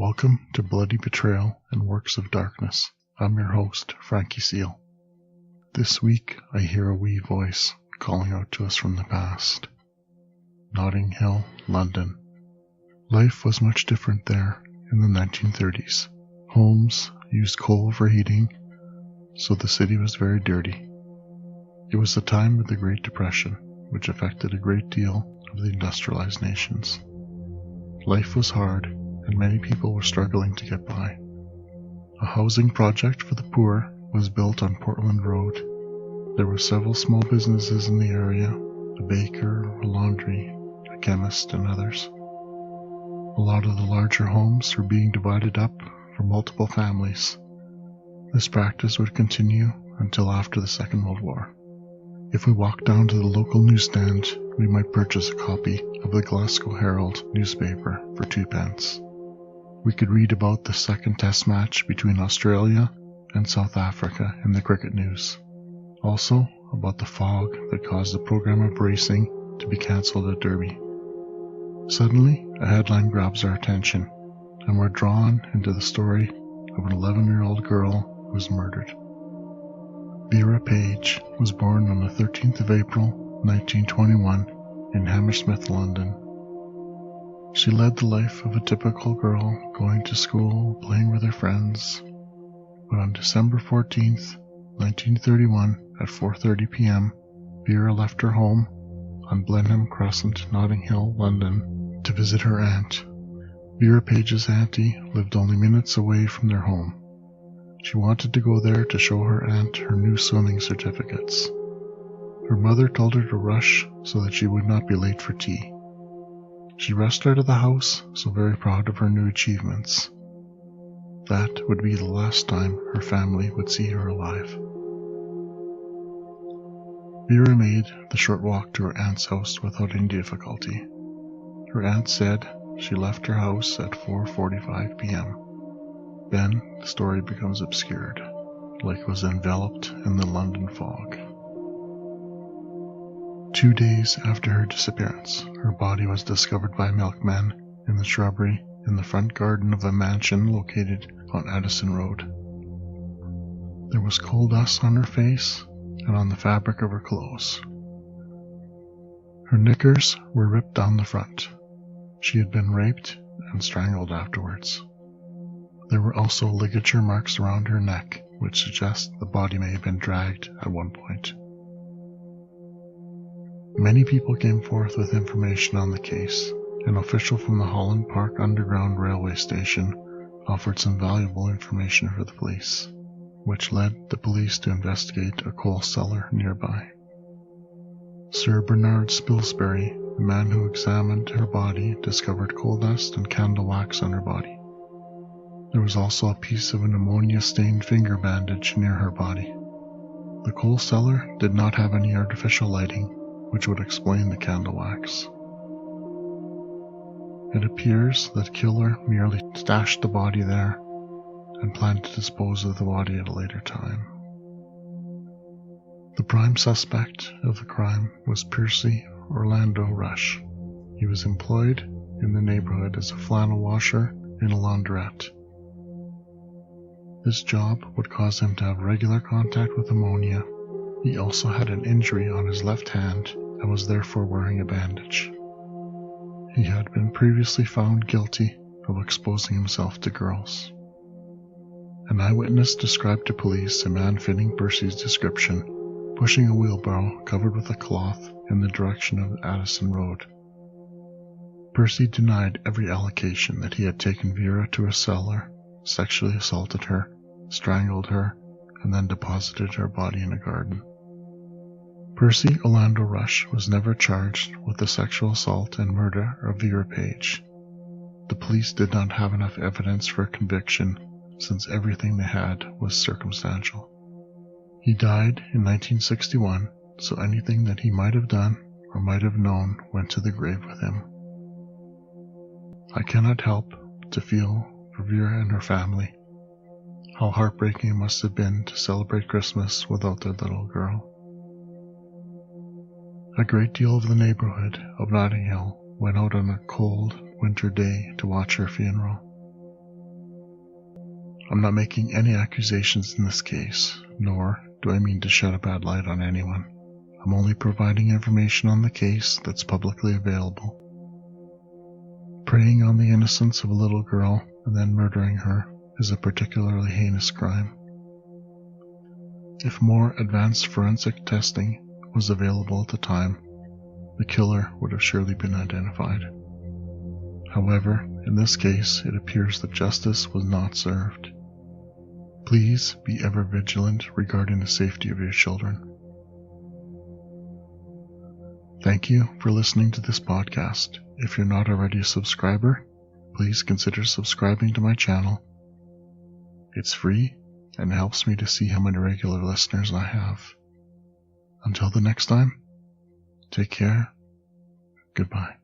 Welcome to Bloody Betrayal and Works of Darkness. I'm your host, Frankie Seal. This week, I hear a wee voice calling out to us from the past. Notting Hill, London. Life was much different there in the 1930s. Homes used coal for heating, so the city was very dirty. It was the time of the Great Depression, which affected a great deal of the industrialized nations. Life was hard, and many people were struggling to get by. A housing project for the poor was built on Portland Road. There were several small businesses in the area, a baker, a laundry, a chemist, and others. A lot of the larger homes were being divided up for multiple families. This practice would continue until after the Second World War. If we walked down to the local newsstand, we might purchase a copy of the Glasgow Herald newspaper for 2p. We could read about the second test match between Australia and South Africa in the cricket news. Also about the fog that caused the program of racing to be cancelled at Derby. Suddenly, a headline grabs our attention, and we're drawn into the story of an 11-year-old girl who was murdered. Vera Page was born on the 13th of April, 1921, in Hammersmith, London. She led the life of a typical girl, going to school, playing with her friends. But on December 14th, 1931, at 4:30 p.m., Vera left her home on Blenheim Crescent, Notting Hill, London, to visit her aunt. Vera Page's auntie lived only minutes away from their home. She wanted to go there to show her aunt her new swimming certificates. Her mother told her to rush so that she would not be late for tea. She rushed out of the house, so very proud of her new achievements. That would be the last time her family would see her alive. Vera made the short walk to her aunt's house without any difficulty. Her aunt said she left her house at 4:45 p.m. Then the story becomes obscured, like it was enveloped in the London fog. 2 days after her disappearance, her body was discovered by milkmen in the shrubbery in the front garden of a mansion located on Addison Road. There was coal dust on her face and on the fabric of her clothes. Her knickers were ripped down the front. She had been raped and strangled afterwards. There were also ligature marks around her neck, which suggest the body may have been dragged at one point. Many people came forth with information on the case. An official from the Holland Park Underground Railway Station offered some valuable information for the police, which led the police to investigate a coal cellar nearby. Sir Bernard Spilsbury, the man who examined her body, discovered coal dust and candle wax on her body. There was also a piece of an ammonia-stained finger bandage near her body. The coal cellar did not have any artificial lighting, which would explain the candle wax. It appears that the killer merely stashed the body there and planned to dispose of the body at a later time. The prime suspect of the crime was Percy Orlando Rush. He was employed in the neighborhood as a flannel washer in a laundrette. This job would cause him to have regular contact with ammonia. He also had an injury on his left hand and was therefore wearing a bandage. He had been previously found guilty of exposing himself to girls. An eyewitness described to police a man fitting Percy's description, pushing a wheelbarrow covered with a cloth in the direction of Addison Road. Percy denied every allegation that he had taken Vera to a cellar, sexually assaulted her, strangled her, and then deposited her body in a garden. Percy Orlando Rush was never charged with the sexual assault and murder of Vera Page. The police did not have enough evidence for a conviction, since everything they had was circumstantial. He died in 1961, so anything that he might have done or might have known went to the grave with him. I cannot help to feel for Vera and her family. How heartbreaking it must have been to celebrate Christmas without their little girl. A great deal of the neighborhood of Notting Hill went out on a cold winter day to watch her funeral. I'm not making any accusations in this case, nor do I mean to shed a bad light on anyone. I'm only providing information on the case that's publicly available. Preying on the innocence of a little girl and then murdering her is a particularly heinous crime. If more advanced forensic testing was available at the time, the killer would have surely been identified. However, in this case, it appears that justice was not served. Please be ever vigilant regarding the safety of your children. Thank you for listening to this podcast. If you're not already a subscriber, please consider subscribing to my channel. It's free and helps me to see how many regular listeners I have. Until the next time, take care. Goodbye.